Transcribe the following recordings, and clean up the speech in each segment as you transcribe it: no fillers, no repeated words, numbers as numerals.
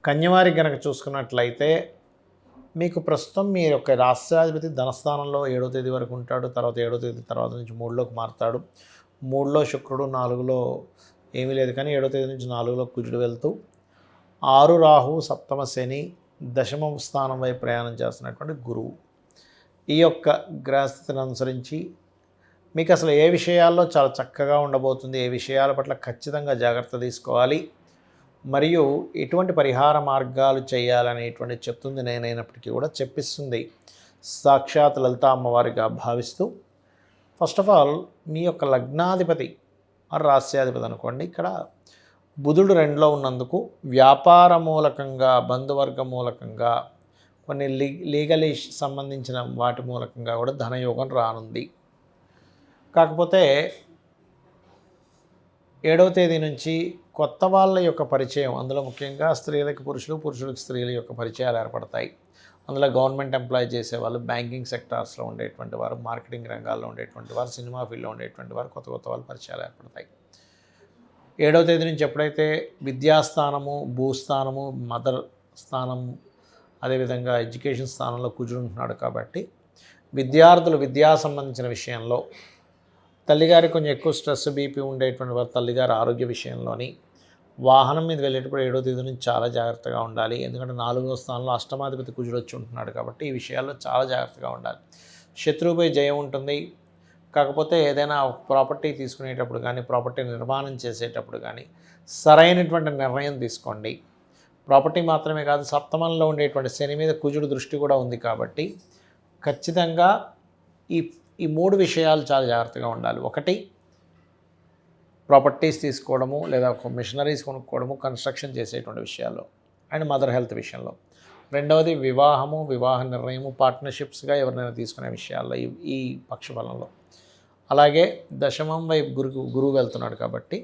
కన్యవారికి గనక చూసుకున్నట్లయితే మీకు ప్రస్తుతం మీ యొక్క రాష్ట్రాధిపతి ధనస్థానంలో 7వ తేదీ వరకు ఉంటాడు. తర్వాత 7వ తేదీ తర్వాత నుంచి 3లోకి మారుతాడు. 3లో శుక్రుడు, 4లో ఏమీ లేదు, కానీ 7వ తేదీ నుంచి 4లో కుజుడు వెళ్తూ 6 రాహు, సప్తమ శని, దశమ స్థానం వైపు ప్రయాణం చేస్తున్నటువంటి గురువు. ఈ యొక్క గ్రహస్థితిని అనుసరించి మీకు అసలు ఏ విషయాల్లో చాలా చక్కగా ఉండబోతుంది, ఏ విషయాల పట్ల ఖచ్చితంగా జాగ్రత్త తీసుకోవాలి, మరియు ఎటువంటి పరిహార మార్గాలు చేయాలనేటువంటి చెప్తుంది నేనైనప్పటికీ కూడా చెప్పిస్తుంది సాక్షాత్ లలిత అమ్మవారిగా భావిస్తూ. ఫస్ట్ ఆఫ్ ఆల్ మీ యొక్క లగ్నాధిపతి రాస్యాధిపతి అనుకోండి, ఇక్కడ బుధుడు 2లో ఉన్నందుకు వ్యాపార మూలకంగా, బంధువర్గ మూలకంగా, కొన్ని లీగలీ సంబంధించిన వాటి మూలకంగా కూడా ధనయోగం రానుంది. కాకపోతే 7వ తేదీ నుంచి కొత్త వాళ్ళ యొక్క పరిచయం, అందులో ముఖ్యంగా స్త్రీలకు పురుషులు, పురుషులకు స్త్రీల యొక్క పరిచయాలు ఏర్పడతాయి. అందులో గవర్నమెంట్ ఎంప్లాయ్ చేసేవాళ్ళు, బ్యాంకింగ్ సెక్టార్స్లో ఉండేటువంటి వారు, మార్కెటింగ్ రంగాల్లో ఉండేటువంటి వారు, సినిమా ఫీల్డ్లో ఉండేటువంటి వారు, కొత్త కొత్త వాళ్ళ పరిచయాలు ఏర్పడతాయి. 7వ తేదీ నుంచి ఎప్పుడైతే విద్యాస్థానము, భూస్థానము, మదర్ స్థానం, అదేవిధంగా ఎడ్యుకేషన్ స్థానంలో కుజుడు ఉంటున్నాడు కాబట్టి విద్యార్థులు విద్యా సంబంధించిన విషయంలో తల్లిగారికి కొంచెం ఎక్కువ స్ట్రెస్, బీపీ ఉండేటువంటి వారు తల్లిగారి ఆరోగ్య విషయంలోని, వాహనం మీద వెళ్ళేటప్పుడు 7వ తేదీ నుంచి చాలా జాగ్రత్తగా ఉండాలి. ఎందుకంటే 4వ స్థానంలో అష్టమాధిపతి కుజుడు వచ్చి ఉంటున్నాడు కాబట్టి ఈ విషయాల్లో చాలా జాగ్రత్తగా ఉండాలి. శత్రువుపై జయం ఉంటుంది. కాకపోతే ఏదైనా ప్రాపర్టీ తీసుకునేటప్పుడు కానీ, ప్రాపర్టీ నిర్మాణం చేసేటప్పుడు కానీ సరైనటువంటి నిర్ణయం తీసుకోండి. ప్రాపర్టీ మాత్రమే కాదు, సప్తమంలో ఉండేటువంటి శని మీద కుజుడు దృష్టి కూడా ఉంది కాబట్టి ఖచ్చితంగా ఈ 3 విషయాలు చాలా జాగ్రత్తగా ఉండాలి. ఒకటి, ప్రాపర్టీస్ తీసుకోవడము, లేదా ఒక మిషనరీస్ కొనుక్కోవడము, కన్స్ట్రక్షన్ చేసేటువంటి విషయాల్లో, అండ్ మదర్ హెల్త్ విషయంలో. రెండవది వివాహము, వివాహ నిర్ణయము, పార్ట్నర్షిప్స్గా ఎవరినైనా తీసుకునే విషయాల్లో ఈ పక్షఫలంలో. అలాగే దశమం వైపు గురువు వెళ్తున్నాడు కాబట్టి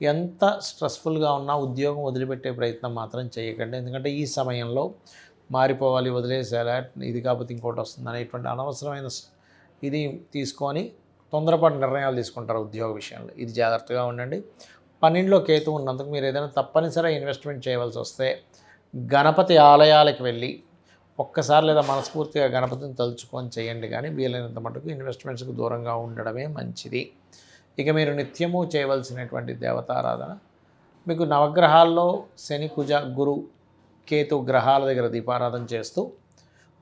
ఎంత స్ట్రెస్ఫుల్గా ఉన్నా ఉద్యోగం వదిలిపెట్టే ప్రయత్నం మాత్రం చేయకండి. ఎందుకంటే ఈ సమయంలో మారిపోవాలి, వదిలేసేలా, ఇది కాకపోతే ఇంకోటి వస్తుంది అనేటువంటి అనవసరమైన ఇది తీసుకొని తొందరపాటు నిర్ణయాలు తీసుకుంటారు ఉద్యోగ విషయంలో. ఇది జాగ్రత్తగా ఉండండి. 12లో కేతు ఉన్నందుకు మీరు ఏదైనా తప్పనిసరిగా ఇన్వెస్ట్మెంట్ చేయవలసి వస్తే గణపతి ఆలయాలకు వెళ్ళి ఒక్కసారి లేదా మనస్ఫూర్తిగా గణపతిని తలుచుకొని చేయండి. కానీ వీలైనంత మటుకు ఇన్వెస్ట్మెంట్స్కి దూరంగా ఉండడమే మంచిది. ఇక మీరు నిత్యము చేయవలసినటువంటి దేవతారాధన, మీకు నవగ్రహాల్లో శని, కుజ, గురు, కేతు గ్రహాల దగ్గర దీపారాధన చేస్తూ,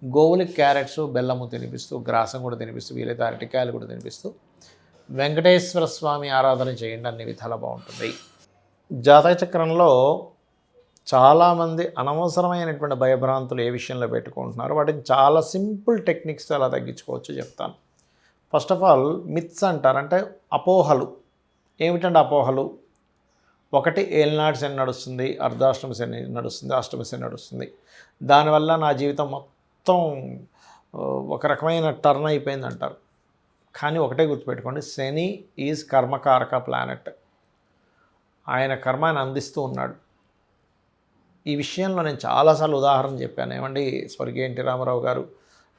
గోవులకి క్యారెట్స్, బెల్లము తినిపిస్తూ, గ్రాసం కూడా తినిపిస్తూ, వీలైతే అరటికాయలు కూడా తినిపిస్తూ వెంకటేశ్వర స్వామి ఆరాధన చేయండి. అన్ని విధాలా బాగుంటుంది. జాతక చక్రంలో చాలామంది అనవసరమైనటువంటి భయభ్రాంతులు ఏ విషయంలో పెట్టుకుంటున్నారు, వాటిని చాలా సింపుల్ టెక్నిక్స్ ఎలా తగ్గించుకోవచ్చు చెప్తాను. ఫస్ట్ ఆఫ్ ఆల్ మిత్స్ అంటారు, అంటే అపోహలు. ఏమిటంటే అపోహలు, ఒకటి ఏలినాటి శని నడుస్తుంది, అర్ధాష్టమ శని నడుస్తుంది, అష్టమ శని నడుస్తుంది, దానివల్ల నా జీవితం మొత్తం ఒక రకమైన టర్న్ అయిపోయింది అంటారు. కానీ ఒకటే గుర్తుపెట్టుకోండి, శని ఈజ్ కర్మకారక ప్లానెట్. ఆయన కర్మాన్ని అందిస్తూ ఉన్నాడు. ఈ విషయంలో నేను చాలాసార్లు ఉదాహరణ చెప్పాను. ఏమండి, స్వర్గీయ ఎన్టీ రామారావు గారు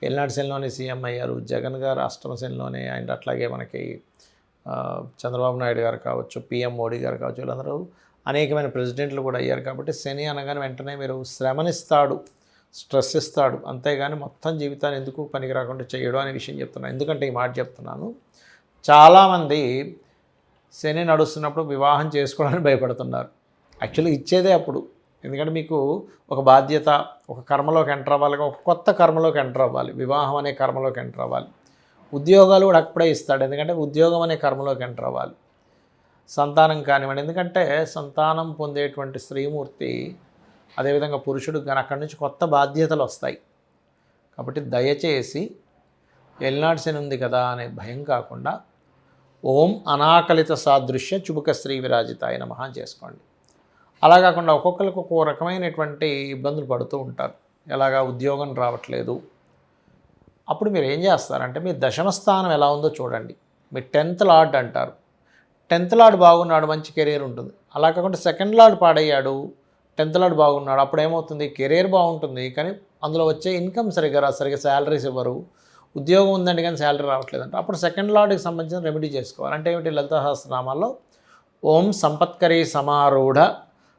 ఏలినాటి శనిలోనే సీఎం అయ్యారు, జగన్ గారు అష్టమ శనిలోనే, అండ్ అట్లాగే మనకి చంద్రబాబు నాయుడు గారు కావచ్చు, పిఎం మోడీ గారు కావచ్చు, వీళ్ళందరూ అనేకమైన ప్రెసిడెంట్లు కూడా అయ్యారు. కాబట్టి శని అనగానే వెంటనే మీరు శ్రమనిస్తాడు, స్ట్రెస్ ఇస్తాడు, అంతేగాని మొత్తం జీవితాన్ని ఎందుకు పనికి రాకుండా చేయడం అనే విషయం చెప్తున్నాను. ఎందుకంటే ఈ మాట చెప్తున్నాను, చాలామంది శని నడుస్తున్నప్పుడు వివాహం చేసుకోవడానికి భయపడుతున్నారు. యాక్చువల్లీ ఇచ్చేదే అప్పుడు. ఎందుకంటే మీకు ఒక బాధ్యత, ఒక కర్మలోకి ఎంటర్ అవ్వాలి, ఒక కొత్త కర్మలోకి ఎంటర్ అవ్వాలి, వివాహం అనే కర్మలోకి ఎంటర్ అవ్వాలి. ఉద్యోగాలు కూడా అప్పుడే ఇస్తాడు, ఎందుకంటే ఉద్యోగం అనే కర్మలోకి ఎంటర్ అవ్వాలి. సంతానం కానివ్వండి, ఎందుకంటే సంతానం పొందేటువంటి స్త్రీమూర్తి, అదేవిధంగా పురుషుడు కానీ అక్కడి నుంచి కొత్త బాధ్యతలు వస్తాయి. కాబట్టి దయచేసి ఎల్నాడు శని ఉంది కదా అనే భయం కాకుండా ఓం అనాకలిత సాదృశ్య చుబుక శ్రీ విరాజితాయ నమః చేసుకోండి. అలా కాకుండా ఒక్కొక్కరికి ఒక్కో రకమైనటువంటి ఇబ్బందులు పడుతూ ఉంటారు. ఎలాగా ఉద్యోగం రావట్లేదు. అప్పుడు మీరు ఏం చేస్తారంటే, మీ దశమ స్థానం ఎలా ఉందో చూడండి. మీ 10th లార్డ్ అంటారు. 10th లార్డ్ బాగున్నాడు, మంచి కెరీర్ ఉంటుంది. అలా కాకుండా 2nd లార్డ్ పాడయ్యాడు, 10th లార్డ్ బాగున్నాడు, అప్పుడు ఏమవుతుంది, కెరీర్ బాగుంటుంది కానీ అందులో వచ్చే ఇన్కమ్ సరిగ్గా శాలరీస్ ఇవ్వరు. ఉద్యోగం ఉందండి కానీ శాలరీ రావట్లేదంట. అప్పుడు 2nd లార్డ్కి సంబంధించిన రెమెడీ చేసుకోవాలి. అంటే ఏమిటి, లలితా సహస్రనామాల్లో ఓం సంపత్కరీ సమారూఢ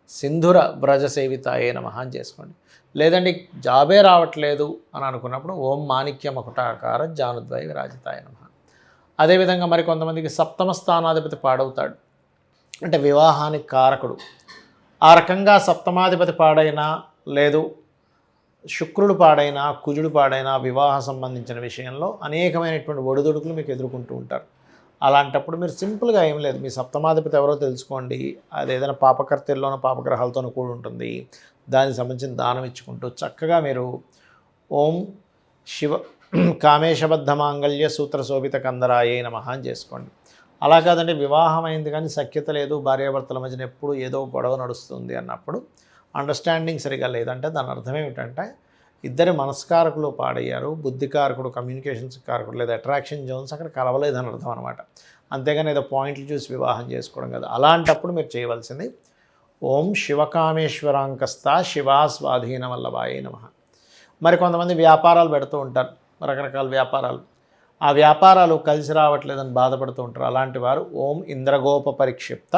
సింధుర వ్రజ సేవితాయే నమః అని చేసుకోండి. లేదండి జాబే రావట్లేదు అని అనుకున్నప్పుడు ఓం మాణిక్య మకుటాకార జానుద్వయ విరాజితాయ నమః. అదేవిధంగా మరి కొంతమందికి సప్తమ స్థానాధిపతి పాడవుతాడు, అంటే వివాహానికి కారకుడు. ఆ రకంగా సప్తమాధిపతి పాడైనా, లేదు శుక్రుడు పాడైనా, కుజుడు పాడైనా వివాహ సంబంధించిన విషయంలో అనేకమైనటువంటి ఒడిదుడుకులు మీకు ఎదుర్కొంటూ ఉంటారు. అలాంటప్పుడు మీరు సింపుల్గా ఏం లేదు, మీ సప్తమాధిపతి ఎవరో తెలుసుకోండి. అది ఏదైనా పాపకర్తెల్లోనో పాపగ్రహాలతోనూ కూడి ఉంటుంది. దానికి సంబంధించిన దానం ఇచ్చుకుంటూ చక్కగా మీరు ఓం శివ కామేశబద్ధ మాంగళ్య సూత్ర శోభిత కందరాయే నమః అని చేసుకోండి. అలా కాదండి వివాహం అయింది కానీ సఖ్యత లేదు, భార్యాభర్తల మధ్యన ఎప్పుడు ఏదో గొడవ నడుస్తుంది అన్నప్పుడు, అండర్స్టాండింగ్ సరిగా లేదంటే దాని అర్థం ఏమిటంటే ఇద్దరి మనస్కారకులు పాడయ్యారు, బుద్ధికారకుడు కమ్యూనికేషన్స్ కారకుడు లేదా అట్రాక్షన్ జోన్స్ అక్కడ కలవలేదని అర్థం అనమాట. అంతేగాని ఏదో పాయింట్లు చూసి వివాహం చేసుకోవడం కదా. అలాంటప్పుడు మీరు చేయవలసింది ఓం శివకామేశ్వరాంకస్త శివా స్వాధీన వల్లభాయే నమః. మరి కొంతమంది వ్యాపారాలు పెడుతూ ఉంటారు, రకరకాల వ్యాపారాలు, ఆ వ్యాపారాలు కలిసి రావట్లేదని బాధపడుతూ ఉంటారు. అలాంటి వారు ఓం ఇంద్రగోప పరిక్షిప్త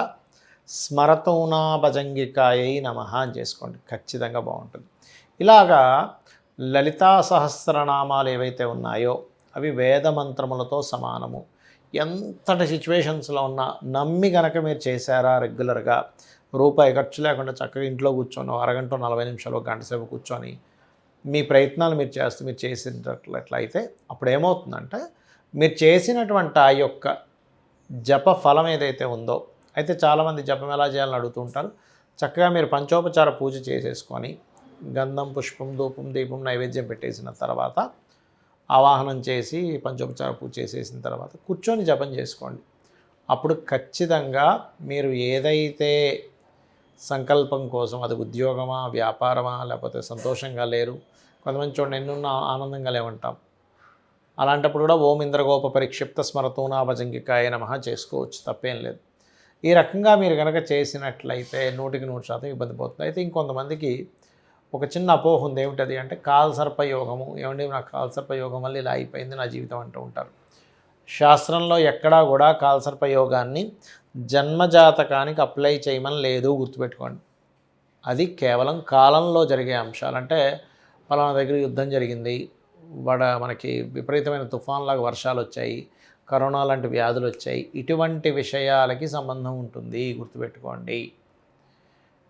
స్మరతూనాభజంగికాయై నమః అని చేసుకోండి, ఖచ్చితంగా బాగుంటుంది. ఇలాగా లలితా సహస్రనామాలు ఏవైతే ఉన్నాయో అవి వేద మంత్రములతో సమానము. ఎంతటి సిచ్యువేషన్స్లో ఉన్నా నమ్మి గనక మీరు చేశారా రెగ్యులర్గా, రూపాయి ఖర్చు లేకుండా చక్కగా ఇంట్లో కూర్చొని అరగంట 40 నిమిషాలు గంట సేపు కూర్చొని మీ ప్రయత్నాలు మీరు చేసినట్లయితే అప్పుడు ఏమవుతుందంటే మీరు చేసినటువంటి ఆ యొక్క జప ఫలం ఏదైతే ఉందో, అయితే చాలామంది జపం ఎలా చేయాలని అడుగుతూ ఉంటారు. చక్కగా మీరు పంచోపచార పూజ చేసేసుకొని గంధం, పుష్పం, ధూపం, దీపం నైవేద్యం పెట్టేసిన తర్వాత ఆవాహనం చేసి పంచోపచార పూజ చేసేసిన తర్వాత కూర్చొని జపం చేసుకోండి. అప్పుడు ఖచ్చితంగా మీరు ఏదైతే సంకల్పం కోసం, అది ఉద్యోగమా, వ్యాపారమా, లేకపోతే సంతోషంగా లేరు, కొంతమంది చూడండి ఎన్నున్న ఆనందంగా లేవంటాం, అలాంటప్పుడు కూడా ఓం ఇంద్రగోప పరిక్షిప్త స్మరతూనాభజంగికాయ నమః చేసుకోవచ్చు, తప్పేం లేదు. ఈ రకంగా మీరు కనుక చేసినట్లయితే 100% ఇబ్బంది పోతుంది. అయితే ఇంకొంతమందికి ఒక చిన్న అపోహ ఉంది, ఏమిటది అంటే కాలసర్పయోగము. ఏమండి నాకు కాలసర్పయోగం వల్ల ఇలా అయిపోయింది నా జీవితం అంటూ ఉంటారు. శాస్త్రంలో ఎక్కడా కూడా కాలసర్పయోగాన్ని జన్మజాతకానికి అప్లై చేయమని లేదు, గుర్తుపెట్టుకోండి. అది కేవలం కాలంలో జరిగే అంశాలు. అంటే పలానా దగ్గర యుద్ధం జరిగింది, మనకి విపరీతమైన తుఫాన్లాగా వర్షాలు వచ్చాయి, కరోనా లాంటి వ్యాధులు వచ్చాయి, ఇటువంటి విషయాలకి సంబంధం ఉంటుంది, గుర్తుపెట్టుకోండి.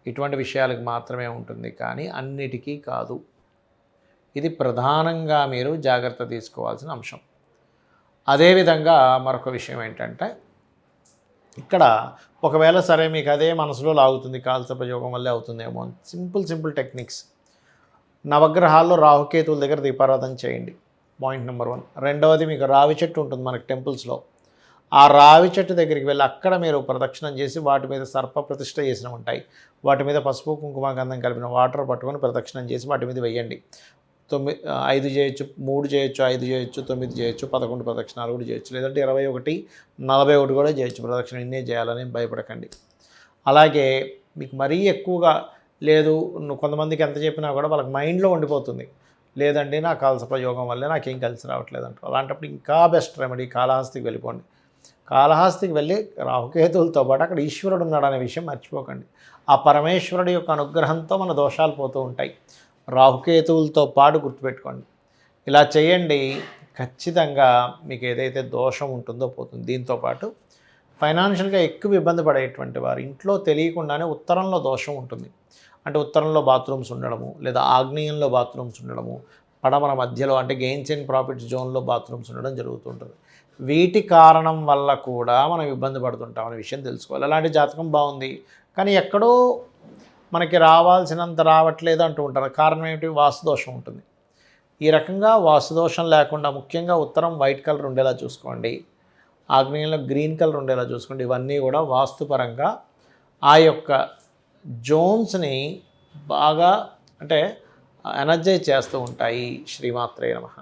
ఇటువంటి విషయాలకు మాత్రమే ఉంటుంది, కానీ అన్నిటికీ కాదు. ఇది ప్రధానంగా మీరు జాగ్రత్త తీసుకోవాల్సిన అంశం. అదేవిధంగా మరొక విషయం ఏంటంటే, ఇక్కడ ఒకవేళ సరే మీకు అదే మనసులో లాగుతుంది, కాలసర్పయోగం వల్లే అవుతుందేమో అని సింపుల్ టెక్నిక్స్. నవగ్రహాల్లో రాహుకేతువుల దగ్గర దీపారాధన చేయండి, పాయింట్ నెంబర్ 1. రెండవది, మీకు రావి చెట్టు ఉంటుంది మనకి టెంపుల్స్లో, ఆ రావి చెట్టు దగ్గరికి వెళ్ళి అక్కడ మీరు ప్రదక్షిణం చేసి వాటి మీద సర్ప ప్రతిష్ఠ చేసినవి ఉంటాయి, వాటి మీద పసుపు కుంకుమ గంధం కలిపిన వాటర్ పట్టుకొని ప్రదక్షిణం చేసి వాటి మీద వెయ్యండి. 5 చేయొచ్చు, 3 చేయొచ్చు, 5 చేయొచ్చు, 9 చేయొచ్చు, 11 ప్రదక్షిణాలు కూడా చేయొచ్చు, లేదంటే 21, 41 కూడా చేయొచ్చు ప్రదక్షిణ. ఇన్నే చేయాలని భయపడకండి. అలాగే మీకు మరీ ఎక్కువగా లేదు, కొంతమందికి ఎంత చెప్పినా కూడా వాళ్ళకి మైండ్లో ఉండిపోతుంది, లేదండి నా కాలసర్పయోగం వల్లే నాకేం కలిసి రావట్లేదు అంటారు. అలాంటప్పుడు ఇంకా బెస్ట్ రెమెడీ కాళహస్తికి వెళ్ళిపోండి. కాళహస్తికి వెళ్ళి రాహుకేతువులతో పాటు అక్కడ ఈశ్వరుడు ఉన్నాడనే విషయం మర్చిపోకండి. ఆ పరమేశ్వరుడి యొక్క అనుగ్రహంతో మన దోషాలు పోతూ ఉంటాయి. రాహుకేతువులతో పాటు గుర్తుపెట్టుకోండి. ఇలా చేయండి, ఖచ్చితంగా మీకు ఏదైతే దోషం ఉంటుందో పోతుంది. దీంతోపాటు ఫైనాన్షియల్గా ఎక్కువ ఇబ్బంది పడేటువంటి వారు ఇంట్లో తెలియకుండానే ఉత్తరంలో దోషం ఉంటుంది. అంటే ఉత్తరంలో బాత్రూమ్స్ ఉండడము, లేదా ఆగ్నేయంలో బాత్రూమ్స్ ఉండడము, పడమర మధ్యలో అంటే గెయిన్స్ అండ్ ప్రాఫిట్స్ జోన్లో బాత్రూమ్స్ ఉండడం జరుగుతుంటుంది. వీటి కారణం వల్ల కూడా మనం ఇబ్బంది పడుతుంటాం అనే విషయం తెలుసుకోవాలి. అలాంటి జాతకం బాగుంది కానీ ఎక్కడో మనకి రావాల్సినంత రావట్లేదు అంటూ ఉంటారు. కారణం ఏమిటి? వాస్తుదోషం ఉంటుంది. ఈ రకంగా వాస్తుదోషం లేకుండా ముఖ్యంగా ఉత్తరం వైట్ కలర్ ఉండేలా చూసుకోండి, ఆగ్నేయంలో గ్రీన్ కలర్ ఉండేలా చూసుకోండి. ఇవన్నీ కూడా వాస్తుపరంగా ఆ యొక్క జోన్స్ని బాగా అంటే ఎనర్జైజ్ చేస్తూ ఉంటాయి. శ్రీమాత్రే నమః.